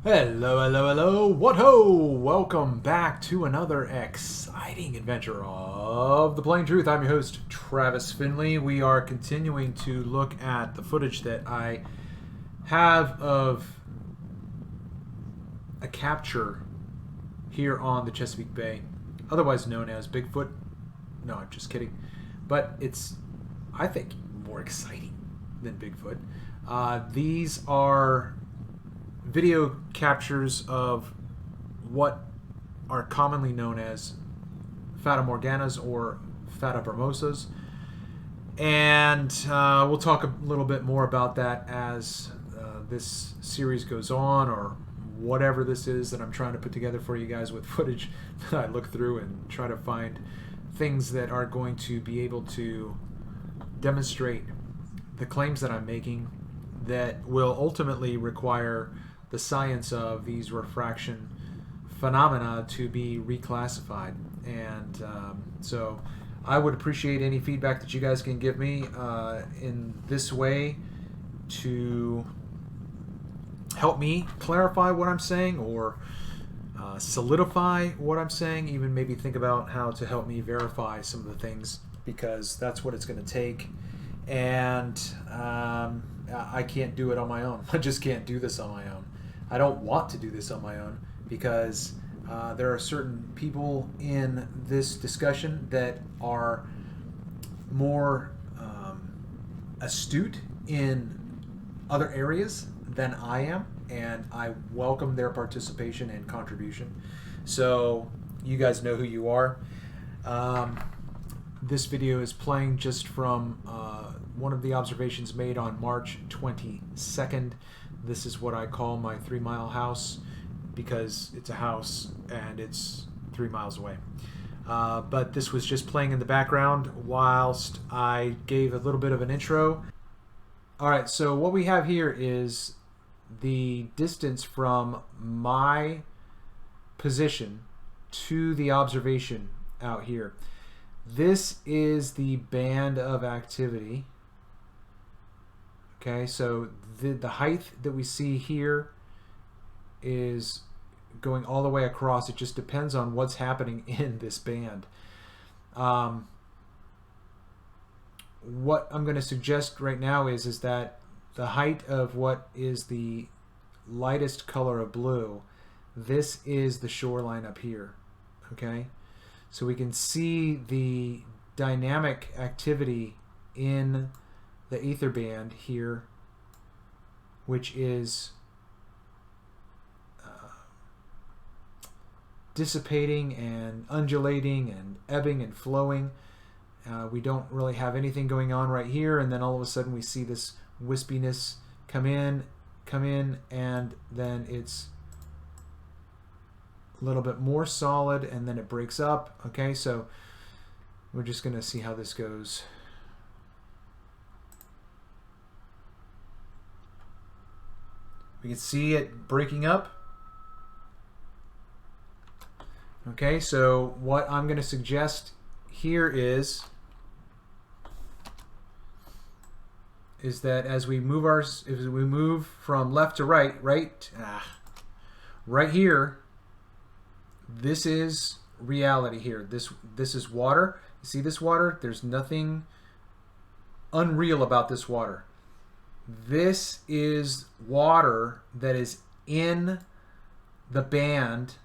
Hello, hello, hello, what ho! Welcome back to another exciting adventure of The Plain Truth. I'm your host, Travis Finley. We are continuing to look at the footage that I have of a capture here on the Chesapeake Bay, otherwise known as Bigfoot. No, I'm just kidding. But it's, I think, more exciting than Bigfoot. These are video captures of what are commonly known as Fata Morganas or Fata Bramosas. And we'll talk a little bit more about that as this series goes on, or whatever this is that I'm trying to put together for you guys with footage that I look through and try to find things that are going to be able to demonstrate the claims that I'm making that will ultimately require the science of these refraction phenomena to be reclassified. And so I would appreciate any feedback that you guys can give me in this way to help me clarify what I'm saying, or solidify what I'm saying, even maybe think about how to help me verify some of the things, because that's what it's going to take. And I can't do it on my own. I just can't do this on my own. I don't want to do this on my own, because there are certain people in this discussion that are more astute in other areas than I am, and I welcome their participation and contribution. So you guys know who you are. This video is playing just from one of the observations made on March 22nd. This is what I call my 3 mile house, because it's a house and it's 3 miles away. But this was just playing in the background whilst I gave a little bit of an intro. Alright, so what we have here is the distance from my position to the observation out here. This is the band of activity. Okay, so the height that we see here is going all the way across. It just depends on what's happening in this band. What I'm going to suggest right now is that the height of what is the lightest color of blue, this is the shoreline up here. Okay, so we can see the dynamic activity in the ether band here, which is dissipating and undulating and ebbing and flowing. We don't really have anything going on right here, and then all of a sudden we see this wispiness come in, and then it's a little bit more solid, and then it breaks up. Okay, so we're just going to see how this goes. We can see it breaking up. Okay, so what I'm going to suggest here is that as we move from left to right, right here, this is reality here. This is water. You see this water? There's nothing unreal about this water. This is water that is in the band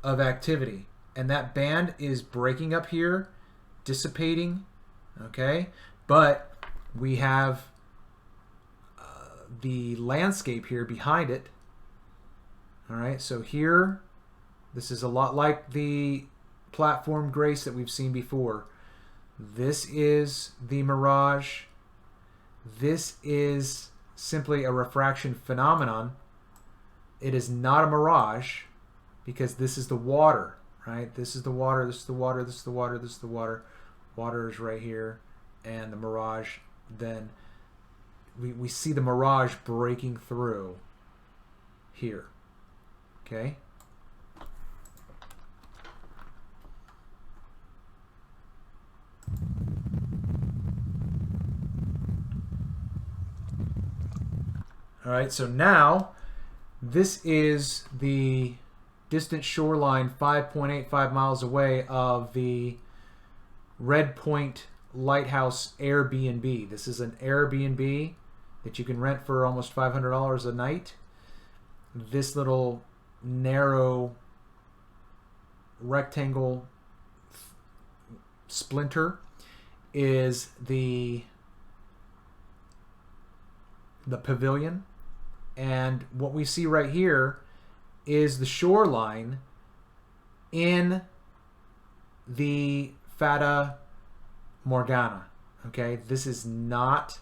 of activity, and that band is breaking up here, dissipating. Okay, but we have the landscape here behind it. All right, so here, this is a lot like the platform grace that we've seen before. This is the mirage. This is simply a refraction phenomenon. It is not a mirage, because this is the water, right? This is the water, this is the water, this is the water, this is the water. Water is right here, and the mirage, then we see the mirage breaking through here. Okay? All right, so now This is the distant shoreline 5.85 miles away of the Red Point Lighthouse Airbnb. This is an Airbnb that you can rent for almost $500 a night. This little narrow rectangle splinter is the pavilion, and what we see right here is the shoreline in the Fata Morgana. Okay, this is not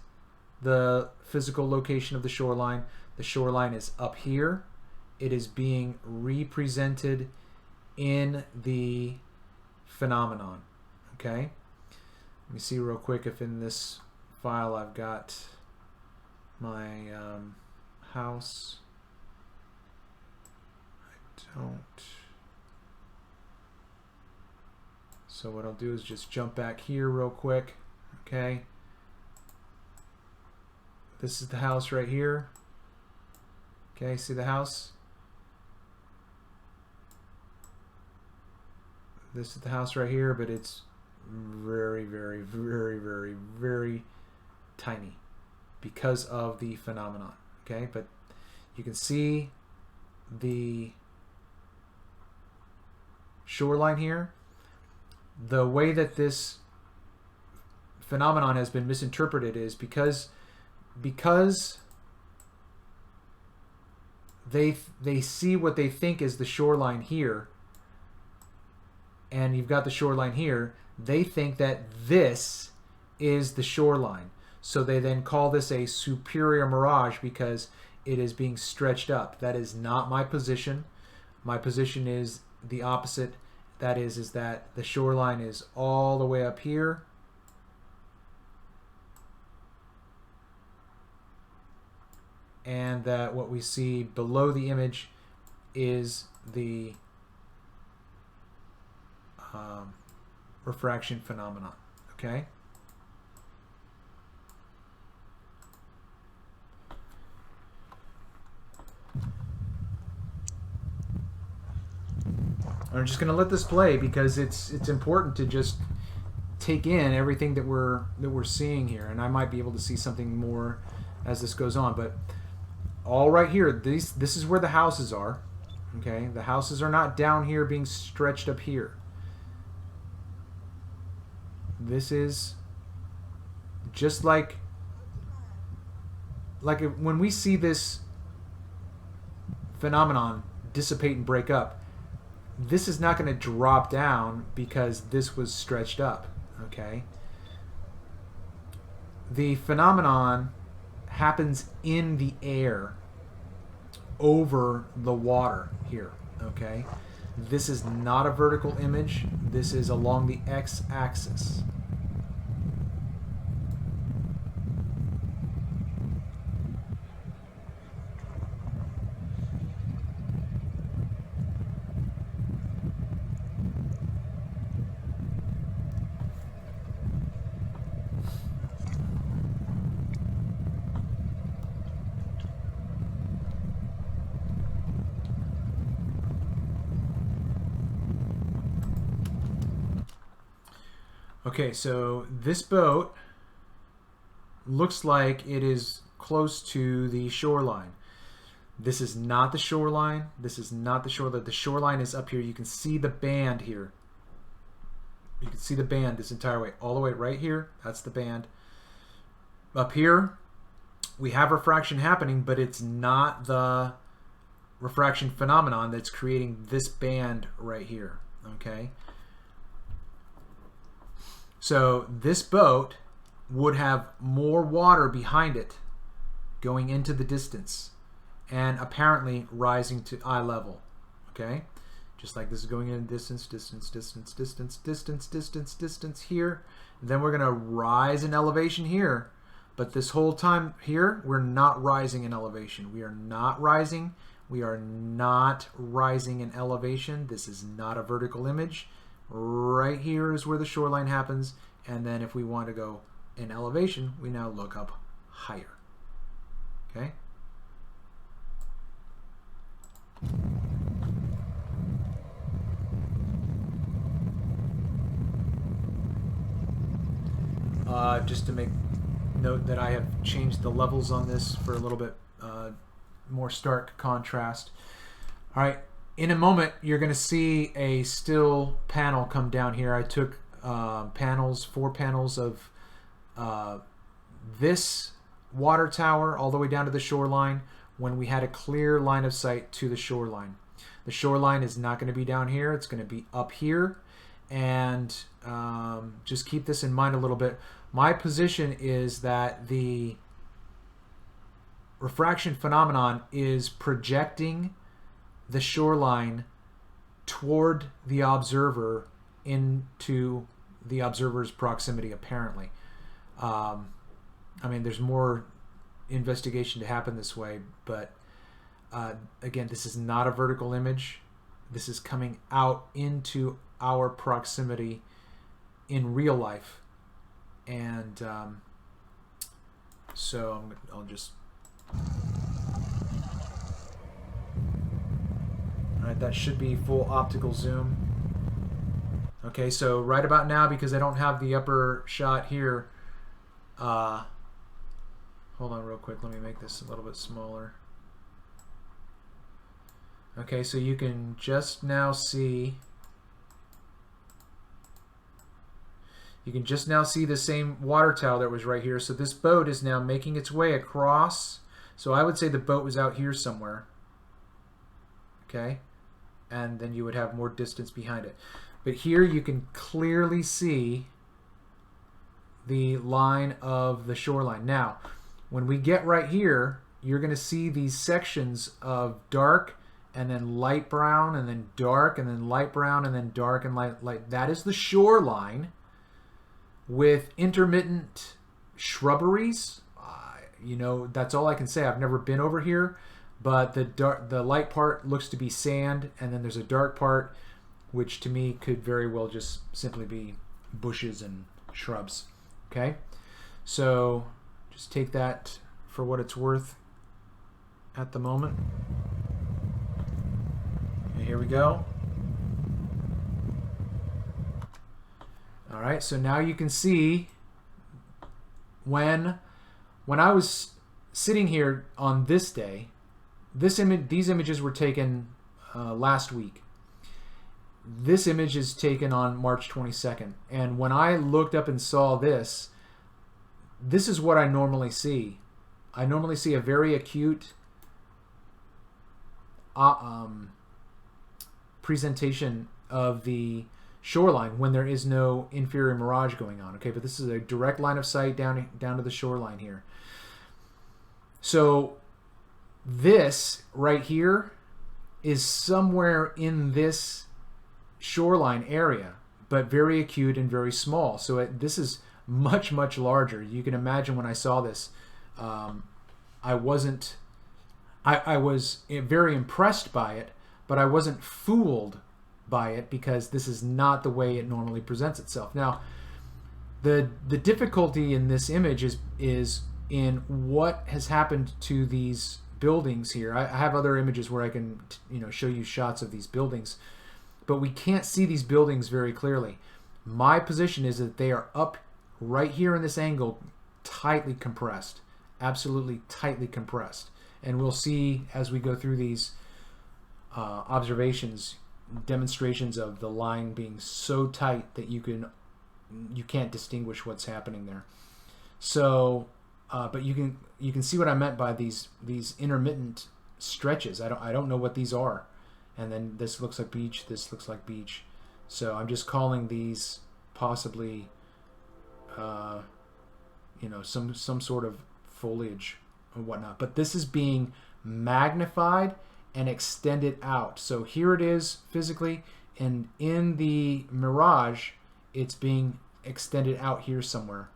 the physical location of the shoreline. The shoreline is up here. It is being represented in the phenomenon. Okay, let me see real quick if in this file I've got my house. I don't. So what I'll do is just jump back here real quick. Okay, this is the house right here. Okay, see the house? This is the house right here, but it's very, very, very, very, very tiny because of the phenomenon. Okay, but you can see the shoreline here. The way that this phenomenon has been misinterpreted is because they see what they think is the shoreline here, and you've got the shoreline here. They think that this is the shoreline, so they then call this a superior mirage because it is being stretched up. That is not my position. My position is the opposite. That is that the shoreline is all the way up here, and that what we see below the image is the refraction phenomenon. Okay. I'm just going to let this play because it's important to just take in everything that we're seeing here, and I might be able to see something more as this goes on. But all right here, this is where the houses are. Okay, the houses are not down here being stretched up here. This is just like when we see this phenomenon dissipate and break up, this is not going to drop down because this was stretched up. Okay, the phenomenon happens in the air over the water here. Okay, this is not a vertical image. This is along the x-axis. Okay, so this boat looks like it is close to the shoreline. This is not the shoreline. This is not the shoreline. The shoreline is up here. You can see the band here. You can see the band this entire way. All the way right here. That's the band. Up here, we have refraction happening, but it's not the refraction phenomenon that's creating this band right here. Okay? So this boat would have more water behind it going into the distance and apparently rising to eye level. Okay? Just like this is going in distance, distance, distance, distance, distance, distance, distance here. Then we're going to rise in elevation here. But this whole time here, we're not rising in elevation. We are not rising. We are not rising in elevation. This is not a vertical image. Right here is where the shoreline happens, and then if we want to go in elevation, we now look up higher. Okay? just to make note that I have changed the levels on this for a little bit more stark contrast. All right, in a moment you're going to see a still panel come down here. I took four panels of this water tower all the way down to the shoreline when we had a clear line of sight to the shoreline. The shoreline is not going to be down here, it's going to be up here, and just keep this in mind a little bit. My position is that the refraction phenomenon is projecting the shoreline toward the observer into the observer's proximity, apparently. I mean, there's more investigation to happen this way, but again, this is not a vertical image. This is coming out into our proximity in real life. And so I'll just... Alright, that should be full optical zoom. Okay, so right about now, because I don't have the upper shot here, hold on real quick, let me make this a little bit smaller. Okay, so you can just now see the same water tower that was right here. So this boat is now making its way across. So I would say the boat was out here somewhere. Okay, and then you would have more distance behind it. But here you can clearly see the line of the shoreline. Now, when we get right here, you're going to see these sections of dark and then light brown and then dark and then light brown and then dark and light. That is the shoreline with intermittent shrubberies. You know, that's all I can say. I've never been over here, but the light part looks to be sand, and then there's a dark part, which to me could very well just simply be bushes and shrubs. Okay, so just take that for what it's worth at the moment. And here we go. All right, so now you can see when I was sitting here on this day, these images were taken last week. This image is taken on March 22nd, and when I looked up and saw this is what I normally see. I normally see a very acute presentation of the shoreline when there is no inferior mirage going on. Okay, but this is a direct line of sight down to the shoreline here. So this right here is somewhere in this shoreline area, but very acute and very small. So this is much, much larger. You can imagine when I saw this, I was very impressed by it, but I wasn't fooled by it because this is not the way it normally presents itself. Now, the difficulty in this image is in what has happened to these buildings here. I have other images where I can show you shots of these buildings, but we can't see these buildings very clearly. My position is that they are up right here in this angle, tightly compressed, absolutely tightly compressed. And we'll see as we go through these observations, demonstrations of the line being so tight that you can't distinguish what's happening there. So, but you can see what I meant by these intermittent stretches. I don't know what these are. And then this looks like beach, this looks like beach. So I'm just calling these possibly, some sort of foliage or whatnot. But this is being magnified and extended out. So here it is physically, and in the mirage, it's being extended out here somewhere.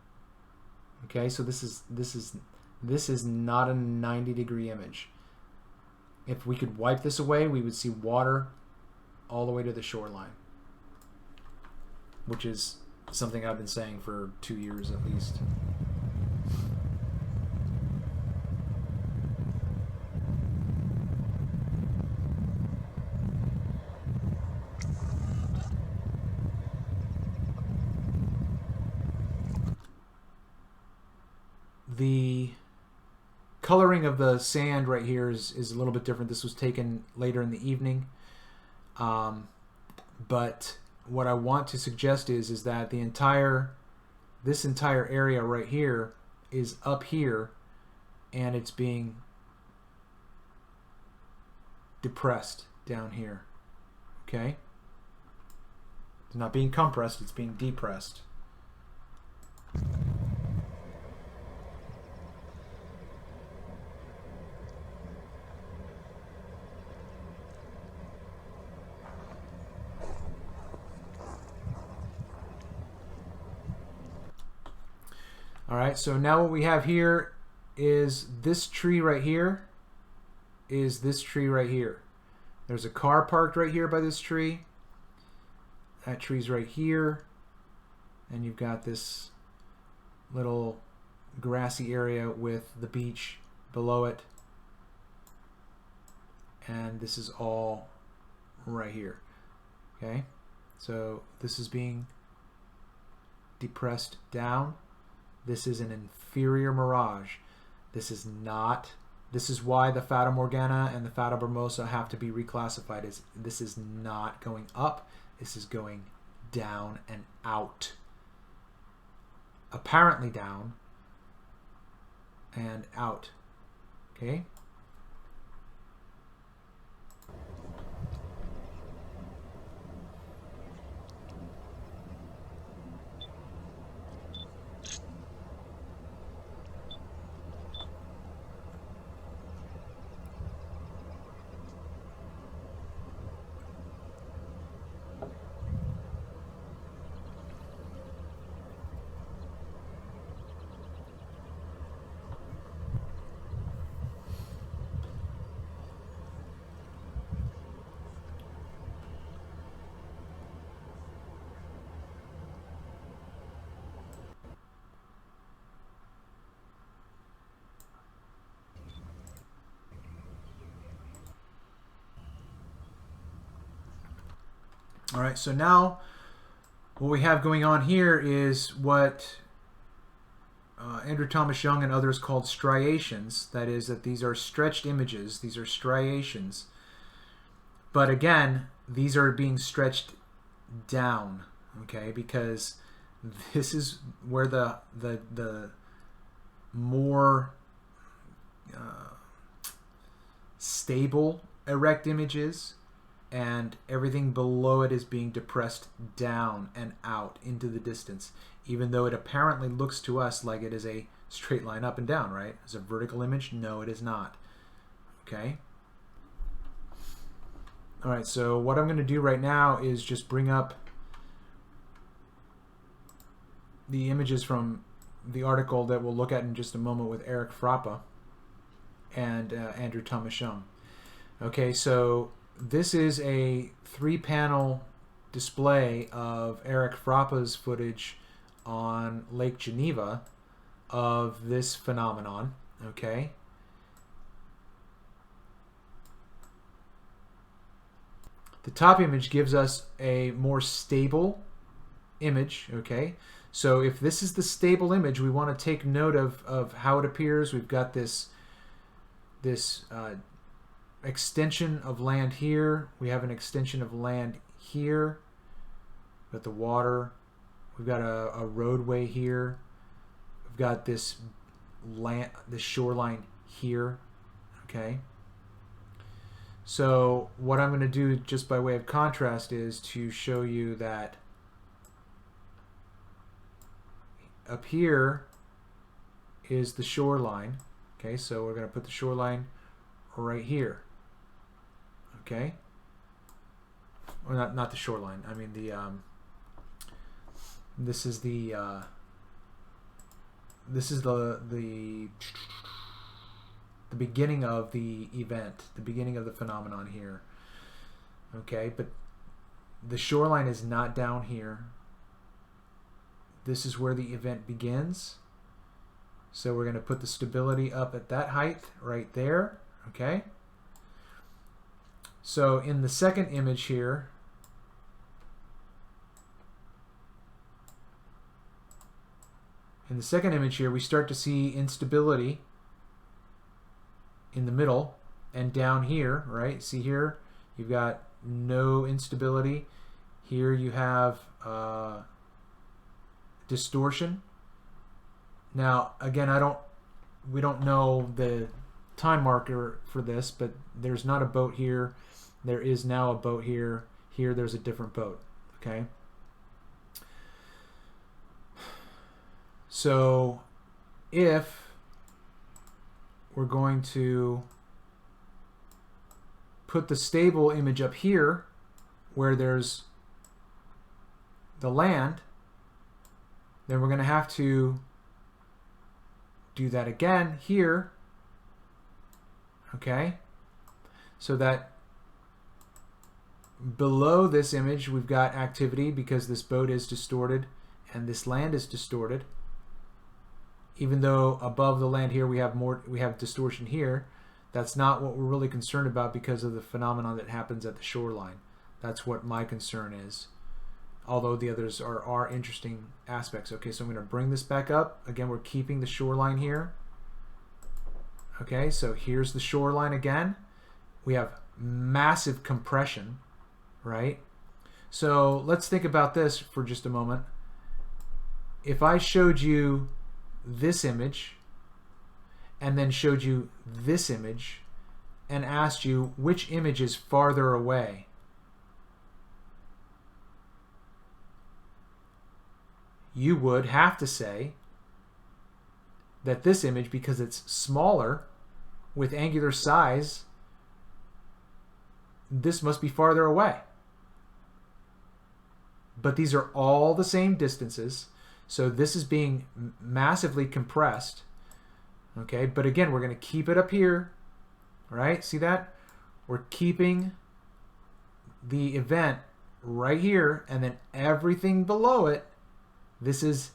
Okay, so this is not a 90-degree image. If we could wipe this away, we would see water all the way to the shoreline, which is something I've been saying for 2 years at least. coloring of the sand right here is a little bit different. This was taken later in the evening. But what I want to suggest is that this entire area right here is up here, and it's being depressed down here. Okay? It's not being compressed, it's being depressed. All right, so now what we have here is this tree right here is this tree right here. There's a car parked right here by this tree. That tree's right here. And you've got this little grassy area with the beach below it. And this is all right here. Okay, so this is being depressed down. This is an inferior mirage. This is why the Fata Morgana and the Fata Brumosa have to be reclassified. This is not going up. This is going down and out. Apparently down and out. Okay? All right, so now what we have going on here is what Andrew Thomas Young and others called striations. That is, that these are stretched images. These are striations. But again, these are being stretched down, okay? Because this is where the more stable erect image is, and everything below it is being depressed down and out into the distance, even though it apparently looks to us like it is a straight line up and down, right? It's a vertical image. No, it is not. Okay? All right, so what I'm going to do right now is just bring up the images from the article that we'll look at in just a moment with Eric Frappa and Andrew Thomas Young. Okay, so this is a 3-panel display of Eric Frappa's footage on Lake Geneva of this phenomenon, okay? The top image gives us a more stable image, okay? So if this is the stable image, we want to take note of how it appears. We've got this extension of land here. We have an extension of land here. We've got the water. We've got a roadway here. We've got this shoreline here. Okay. So what I'm going to do just by way of contrast is to show you that up here is the shoreline. Okay, so we're going to put the shoreline right here. Okay, or not the shoreline. I mean the this is the beginning of the event, the beginning of the phenomenon here. Okay, but the shoreline is not down here. This is where the event begins. So we're going to put the stability up at that height right there. Okay. So in the second image here, we start to see instability in the middle, and down here, right? See here, you've got no instability. Here you have distortion. Now, again, we don't know the time marker for this, but there's not a boat here. There is now a boat here. Here, there's a different boat. Okay. So, if we're going to put the stable image up here, where there's the land, then we're going to have to do that again here, okay? So that below this image we've got activity because this boat is distorted and this land is distorted. Even though above the land here we have distortion here, that's not what we're really concerned about because of the phenomenon that happens at the shoreline. That's what my concern is. Although the others are interesting aspects. Okay, so I'm going to bring this back up. Again, we're keeping the shoreline here. Okay, so here's the shoreline again. We have massive compression, right? So let's think about this for just a moment. If I showed you this image and then showed you this image and asked you which image is farther away, you would have to say that this image, because it's smaller with angular size, this must be farther away. But these are all the same distances, so this is being massively compressed. Okay, but again, we're going to keep it up here, right? See that? We're keeping the event right here, and then everything below it, this is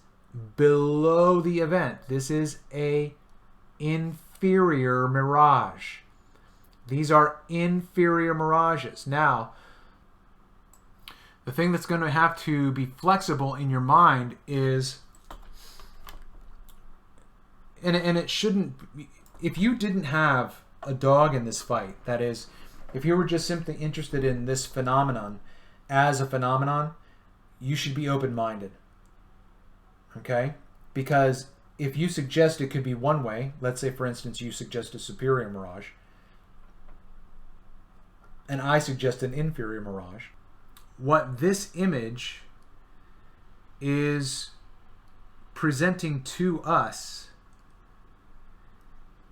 below the event. This is a inferior mirage. These are inferior mirages. Now, the thing that's going to have to be flexible in your mind is, and it shouldn't, if you didn't have a dog in this fight, that is, if you were just simply interested in this phenomenon as a phenomenon, you should be open-minded. Okay? Because if you suggest it could be one way, let's say for instance you suggest a superior mirage, and I suggest an inferior mirage, what this image is presenting to us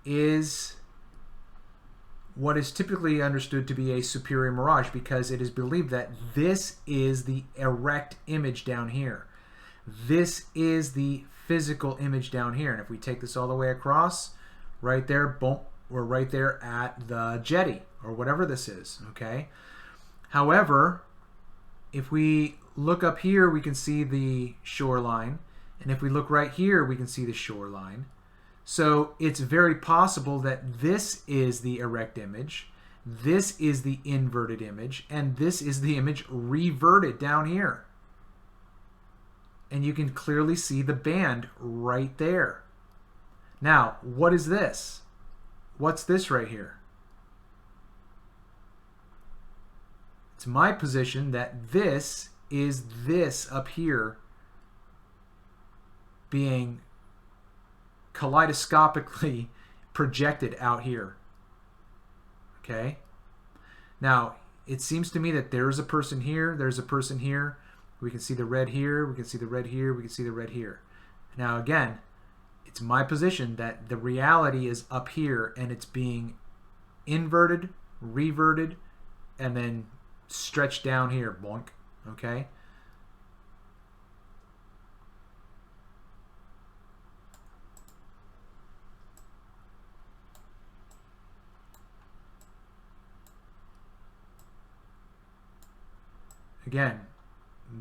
is what is typically understood to be a superior mirage, because it is believed that this is the erect image down here. This is the physical image down here. And if we take this all the way across, right there, boom, we're right there at the jetty or whatever this is, okay? However, if we look up here, we can see the shoreline. And if we look right here, we can see the shoreline. So it's very possible that this is the erect image, this is the inverted image, and this is the image reverted down here. And you can clearly see the band right there. Now, what is this? What's this right here? It's my position that this is this up here being kaleidoscopically projected out here. Okay? Now, it seems to me that there's a person here, there's a person here. We can see the red here, we can see the red here, we can see the red here. Now again, it's my position that the reality is up here and it's being inverted, reverted, and then stretched down here, boink, okay? Again,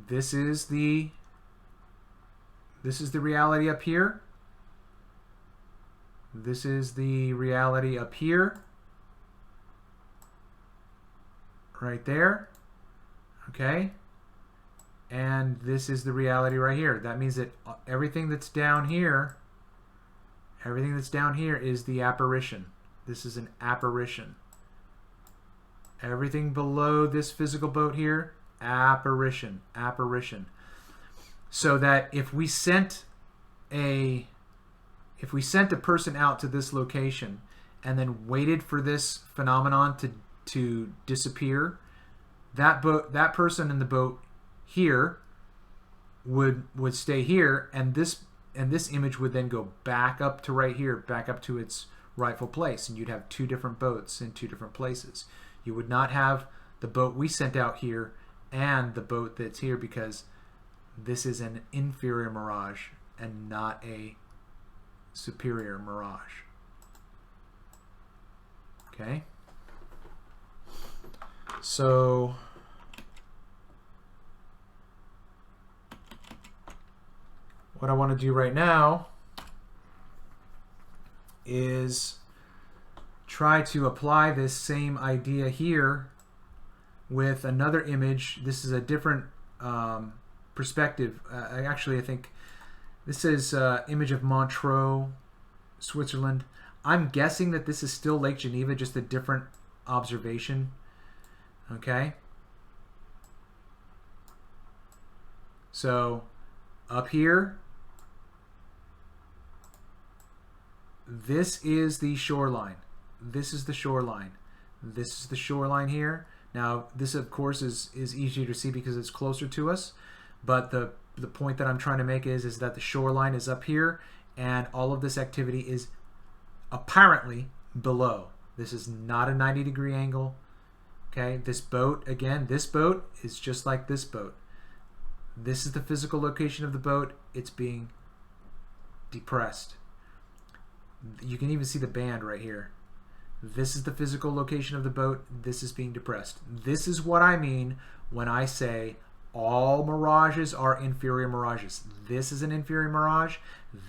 this is the reality up here. This is the reality up here. Right there. Okay? And this is the reality right here. That means that everything that's down here is the apparition. This is an apparition. Everything below this physical boat here, apparition, apparition. So that if we sent a person out to this location and then waited for this phenomenon to disappear, that person in the boat here would stay here, and this image would then go back up to right here, back up to its rightful place, and you'd have two different boats in two different places. You would not have the boat we sent out here and the boat that's here, because this is an inferior mirage and not a superior mirage. Okay? So what I want to do right now is try to apply this same idea here with another image. This is a different perspective. Actually, I think this is image of Montreux, Switzerland. I'm guessing that this is still Lake Geneva, just a different observation. Okay? So, up here, this is the shoreline. This is the shoreline. This is the shoreline here. Now, this, of course, is easier to see because it's closer to us. But the point that I'm trying to make is that the shoreline is up here, and all of this activity is apparently below. This is not a 90-degree angle. Okay, this boat, again, this boat is just like this boat. This is the physical location of the boat. It's being depressed. You can even see the band right here. This is the physical location of the boat. This is being depressed. This is what I mean when I say all mirages are inferior mirages. This is an inferior mirage.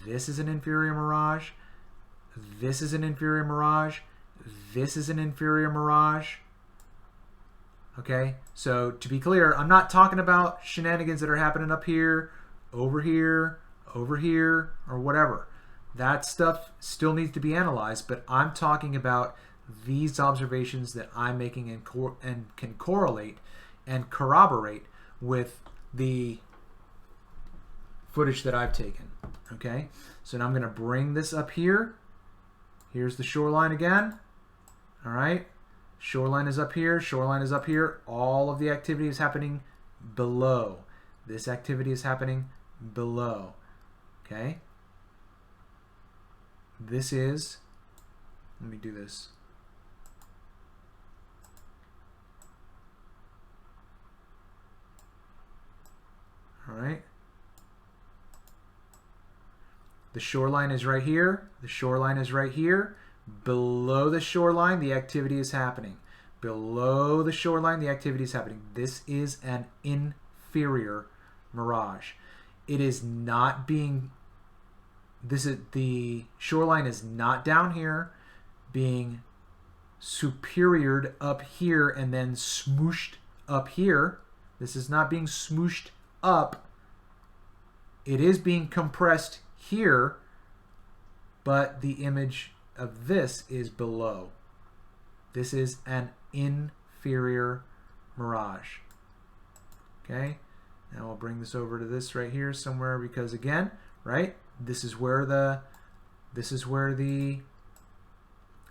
This is an inferior mirage. This is an inferior mirage. This is an inferior mirage. Okay, so to be clear, I'm not talking about shenanigans that are happening up here, over here, or whatever. That stuff still needs to be analyzed, but I'm talking about these observations that I'm making and can correlate and corroborate with the footage that I've taken. Okay, so now I'm going to bring this up here. Here's the shoreline again. All right, shoreline is up here, shoreline is up here. All of the activity is happening below. This activity is happening below. Okay, this is, let me do this. All right. The shoreline is right here. The shoreline is right here. Below the shoreline, the activity is happening. Below the shoreline, the activity is happening. This is an inferior mirage. It is not being, the shoreline is not down here being superiored up here and then smooshed up here. This is not being smooshed up. It is being compressed here, but the image of this is below. This is an inferior mirage. Okay, now I'll bring this over to this right here somewhere, because again, right, this is where the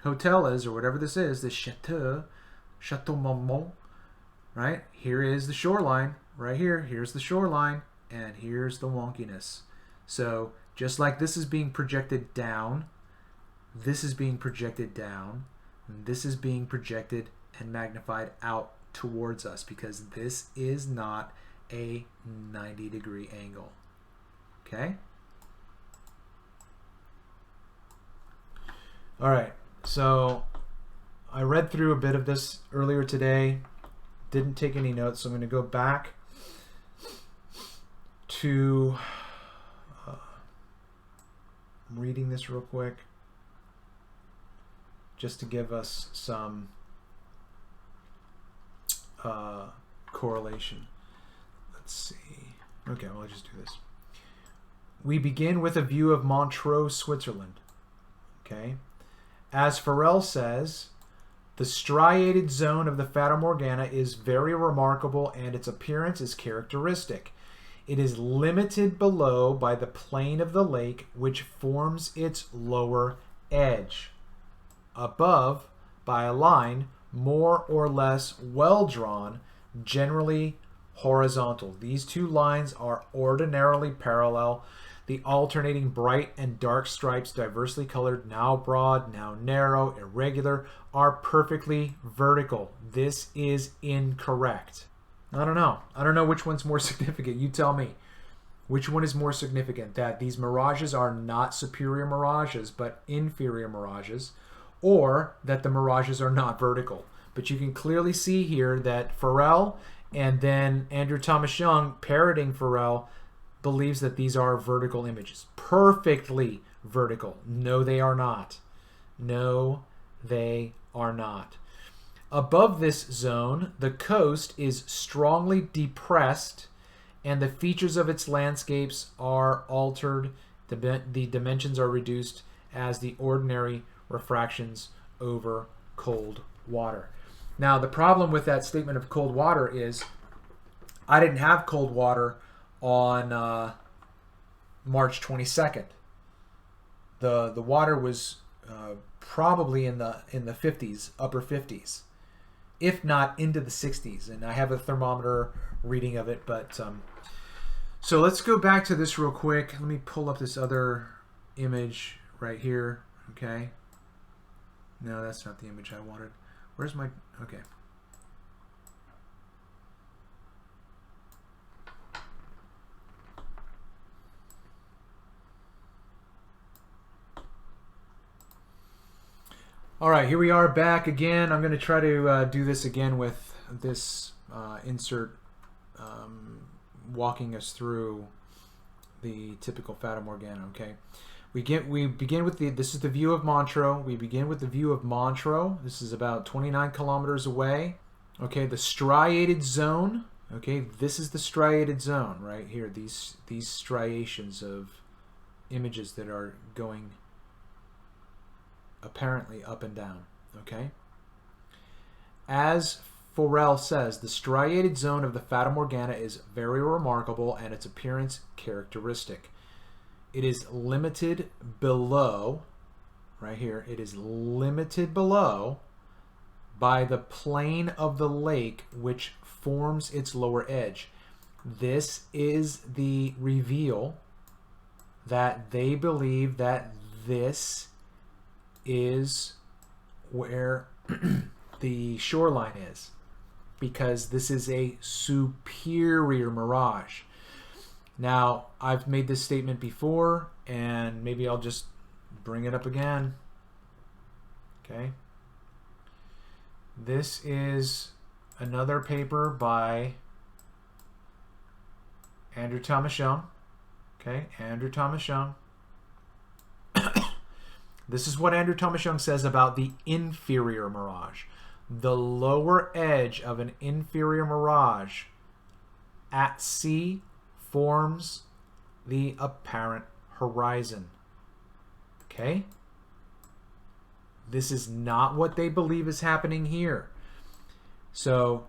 hotel is, or whatever this is, the Chateau Marmont, right? Here is the shoreline, right here. Here's the shoreline, and here's the wonkiness. So just like this is being projected down, this is being projected down, and this is being projected and magnified out towards us, because this is not a 90-degree angle. Okay? All right, so I read through a bit of this earlier today, didn't take any notes, so I'm going to go back to I'm reading this real quick just to give us some correlation. Let's see. Okay, well, I'll just do this. We begin with a view of Montreux, Switzerland. Okay, As Farrell says, the striated zone of the Fata Morgana is very remarkable and its appearance is characteristic. It is limited below by the plane of the lake, which forms its lower edge. Above, by a line more or less well drawn, generally horizontal. These two lines are ordinarily parallel. The alternating bright and dark stripes, diversely colored, now broad, now narrow, irregular, are perfectly vertical. This is incorrect. I don't know. I don't know which one's more significant. You tell me. Which one is more significant? That these mirages are not superior mirages, but inferior mirages, or that the mirages are not vertical. But you can clearly see here that Farrell and then Andrew Thomas Young, parroting Farrell, believes that these are vertical images. Perfectly vertical. No, they are not. No, they are not. Above this zone, the coast is strongly depressed and the features of its landscapes are altered. The dimensions are reduced as the ordinary refractions over cold water. Now, the problem with that statement of cold water is I didn't have cold water on March 22nd. The water was probably in the 50s, upper 50s, if not into the 60s. And I have a thermometer reading of it. But so let's go back to this real quick. Let me pull up this other image right here. Okay. No, that's not the image I wanted. Where's my... Okay. All right, here we are back again. I'm going to try to do this again with this insert walking us through the typical Fata Morgana, okay? We begin with this is the view of Montreux. We begin with the view of Montreux. This is about 29 kilometers away. Okay, the striated zone. Okay, this is the striated zone right here. These striations of images that are going apparently up and down. Okay. As Farrell says, the striated zone of the Fata Morgana is very remarkable and its appearance characteristic. It is limited below, right here, it is limited below by the plane of the lake which forms its lower edge. This is the reveal that they believe that this is where the shoreline is, because this is a superior mirage. Now, I've made this statement before, and maybe I'll just bring it up again. Okay. This is another paper by Andrew Thomas Young. Okay, Andrew Thomas Young. This is what Andrew Thomas Young says about the inferior mirage. The lower edge of an inferior mirage at sea forms the apparent horizon. Okay? This is not what they believe is happening here. So,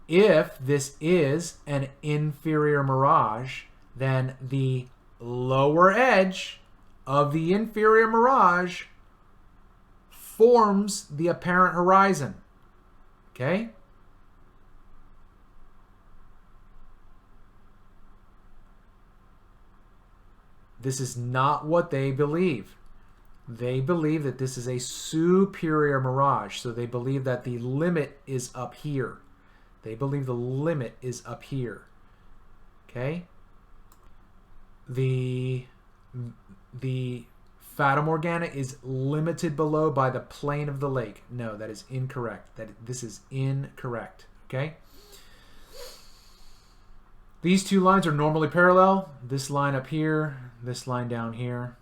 if this is an inferior mirage, then the lower edge of the inferior mirage forms the apparent horizon. Okay? This is not what they believe. They believe that this is a superior mirage. So they believe that the limit is up here. They believe the limit is up here. Okay? The Fata Morgana is limited below by the plane of the lake. No, that is incorrect. This is incorrect. Okay? These two lines are normally parallel. This line up here, this line down here.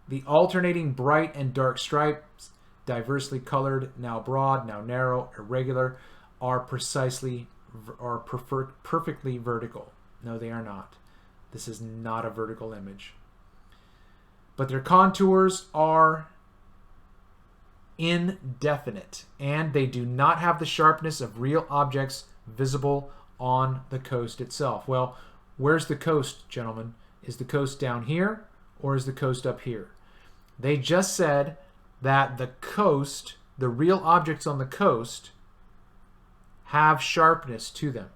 The alternating bright and dark stripes, diversely colored, now broad, now narrow, irregular, are perfectly vertical. No, they are not. This is not a vertical image. But their contours are indefinite, and they do not have the sharpness of real objects visible on the coast itself. Well, where's the coast, gentlemen? Is the coast down here, or is the coast up here? They just said that the coast, the real objects on the coast, have sharpness to them.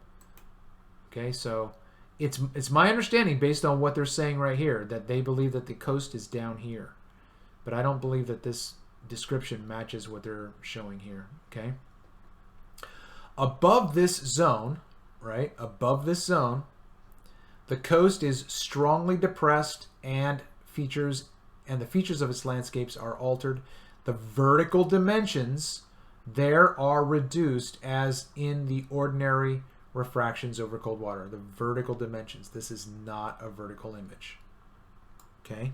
Okay, so it's my understanding, based on what they're saying right here, that they believe that the coast is down here. But I don't believe that this description matches what they're showing here. Okay. Above this zone, right? Above this zone, the coast is strongly depressed, and the features of its landscapes are altered. The vertical dimensions there are reduced as in the ordinary refractions over cold water. The vertical dimensions. This is not a vertical image. Okay.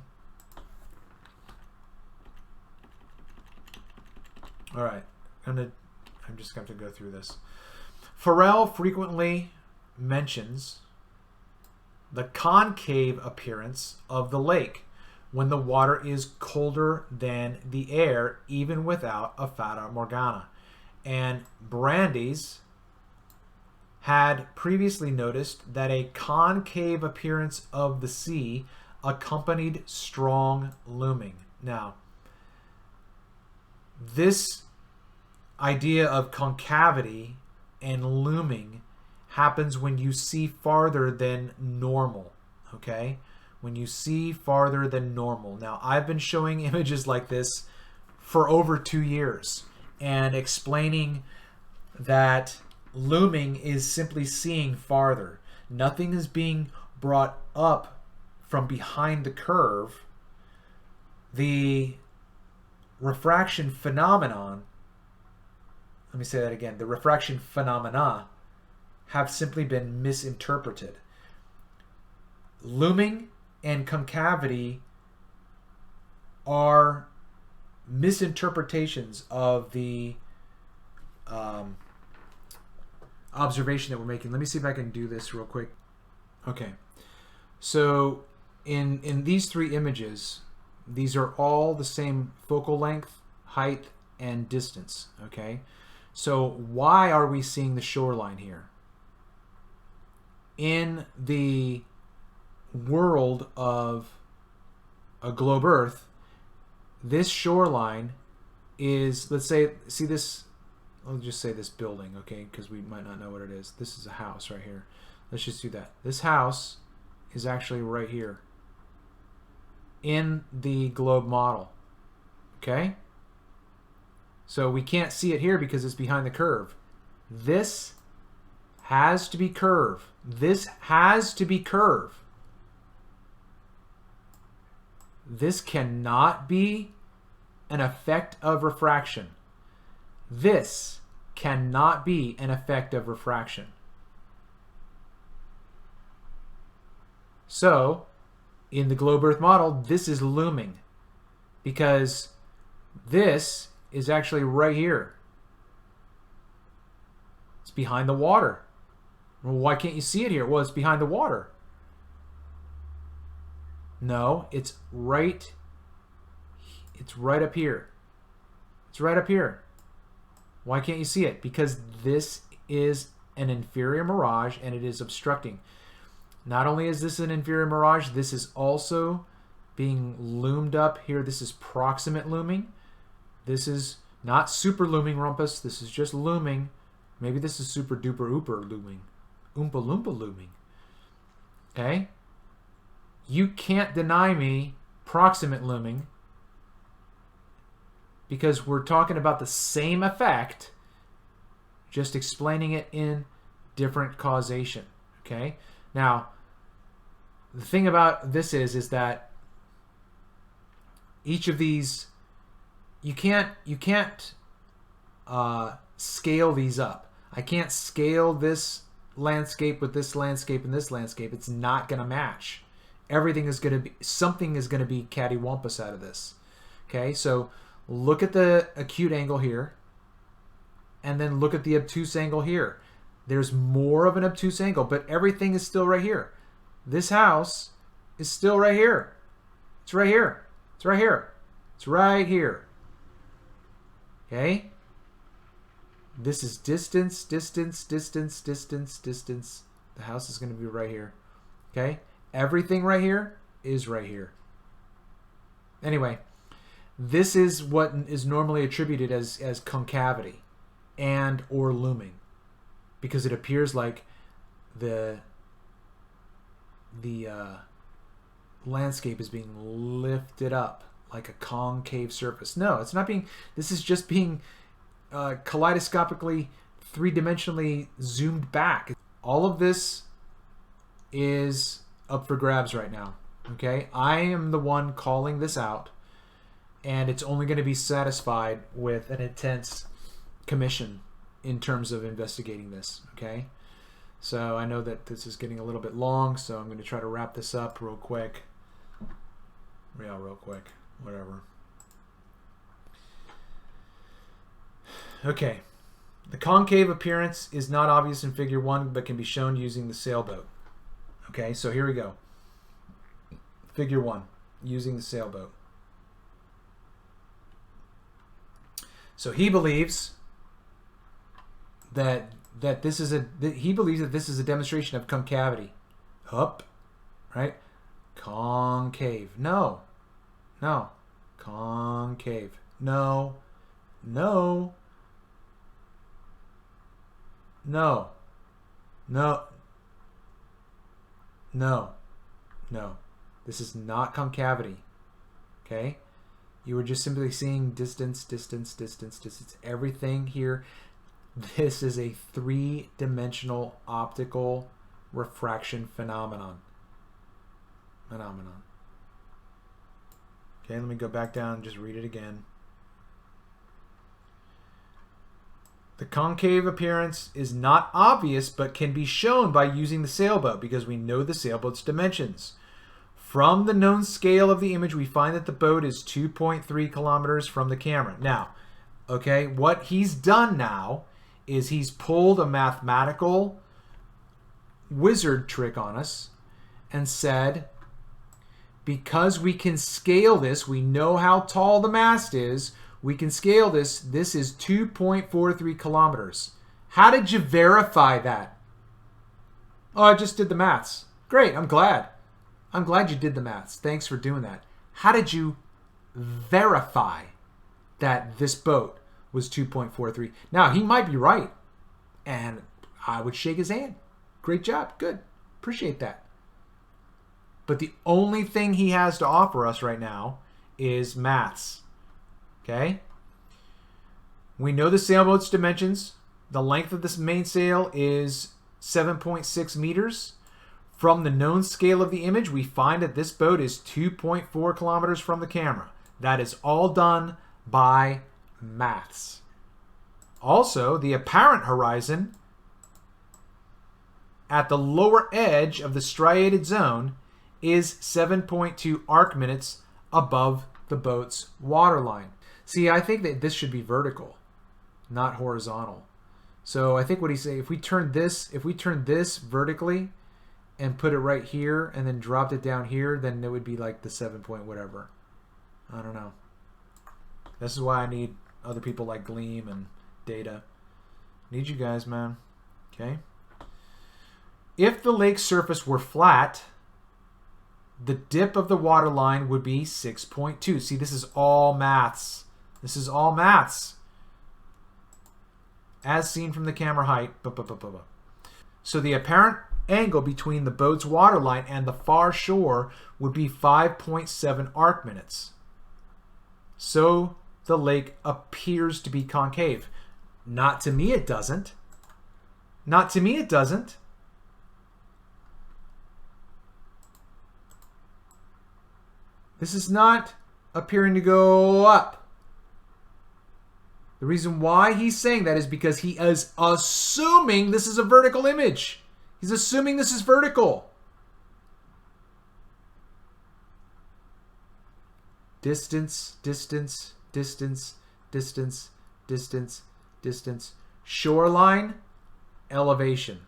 All right. I'm just going to have to go through this. Farrell frequently mentions the concave appearance of the lake when the water is colder than the air, even without a fata morgana. And Brandeis had previously noticed that a concave appearance of the sea accompanied strong looming. Now, this idea of concavity and looming happens when you see farther than normal, okay? When you see farther than normal. Now, I've been showing images like this for over 2 years and explaining that looming is simply seeing farther. Nothing is being brought up from behind the curve. The refraction phenomenon, let me say that again, the refraction phenomena have simply been misinterpreted. Looming and concavity are misinterpretations of the observation that we're making. Let me see if I can do this real quick. Okay, so in these 3 images, these are all the same focal length, height, and distance. Okay, so why are we seeing the shoreline here? In the world of a globe Earth, this shoreline is, let's say, see this, I'll just say this building, okay, because we might not know what it is. This is a house right here. Let's just do that. This house is actually right here in the globe model, okay? So we can't see it here because it's behind the curve. This has to be curve. This has to be curve. This cannot be an effect of refraction. This cannot be an effect of refraction. So, in the globe Earth model, this is looming because this is actually right here. It's behind the water. Well, why can't you see it here? Well, it's behind the water. No, it's right up here. It's right up here. Why can't you see it? Because this is an inferior mirage and it is obstructing. Not only is this an inferior mirage, this is also being loomed up here. This is proximate looming. This is not super looming rumpus. This is just looming. Maybe this is super duper ooper looming. Oompa loompa looming. Okay? You can't deny me proximate looming because we're talking about the same effect, just explaining it in different causation. Okay? Now, the thing about this is that each of these, you can't scale these up. I can't scale this landscape with this landscape and this landscape. It's not going to match. Everything is going to be, something is going to be cattywampus out of this. Okay, so look at the acute angle here, and then look at the obtuse angle here. There's more of an obtuse angle, but everything is still right here. This house is still right here. It's right here. It's right here. It's right here. Okay? This is distance, distance, distance, distance, distance. The house is going to be right here. Okay? Everything right here is right here. Anyway, this is what is normally attributed as concavity and or looming, because it appears like the landscape is being lifted up like a concave surface. No, it's not being. This is just being kaleidoscopically, three-dimensionally zoomed back. All of this is up for grabs right now. Okay, I am the one calling this out, and it's only going to be satisfied with an intense commission in terms of investigating this. Okay, so I know that this is getting a little bit long, so I'm going to try to wrap this up real quick. Yeah, real quick, whatever. Okay, the concave appearance is not obvious in figure 1, but can be shown using the sailboat. Okay, so here we go. Figure 1, using the sailboat. So he believes that this is a demonstration of concavity. Up, right? Concave. No. Concave. No. This is not concavity. Okay? You were just simply seeing distance, distance, distance, distance. Everything here. This is a three-dimensional optical refraction phenomenon. Okay, let me go back down and just read it again. The concave appearance is not obvious, but can be shown by using the sailboat, because we know the sailboat's dimensions. From the known scale of the image, we find that the boat is 2.3 kilometers from the camera. Now, okay, what he's done now is he's pulled a mathematical wizard trick on us and said, because we can scale this, we know how tall the mast is, we can scale this, this is 2.43 kilometers. How did you verify that? Oh, I just did the maths. Great, I'm glad. I'm glad you did the maths. Thanks for doing that. How did you verify that this boat was 2.43? Now, he might be right, and I would shake his hand. Great job. Good. Appreciate that. But the only thing he has to offer us right now is maths. Okay? We know the sailboat's dimensions. The length of this mainsail is 7.6 meters. From the known scale of the image, we find that this boat is 2.4 kilometers from the camera. That is all done by maths. Also, the apparent horizon at the lower edge of the striated zone is 7.2 arc minutes above the boat's waterline. See, I think that this should be vertical, not horizontal. So I think what he's saying, if we turn this vertically and put it right here and then dropped it down here, then it would be like the 7 point whatever. I don't know. This is why I need other people like Gleam and Data. Need you guys, man. Okay? If the lake surface were flat, the dip of the water line would be 6.2. See, this is all maths. This is all maths. As seen from the camera height. So the apparent angle between the boat's waterline and the far shore would be 5.7 arc minutes. So the lake appears to be concave. Not to me it doesn't. Not to me it doesn't. This is not appearing to go up. The reason why he's saying that is because he is assuming this is a vertical image. He's assuming this is vertical. Distance, distance, distance, distance, distance, distance. Shoreline, elevation.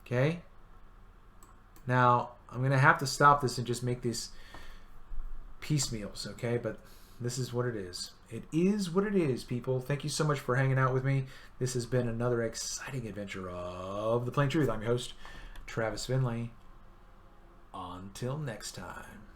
Okay? Now, I'm going to have to stop this and just make these piecemeals, okay? But This is what it is. It is what it is, people. Thank you so much for hanging out with me. This has been another exciting adventure of The Plain Truth. I'm your host, Travis Finlay. Until next time.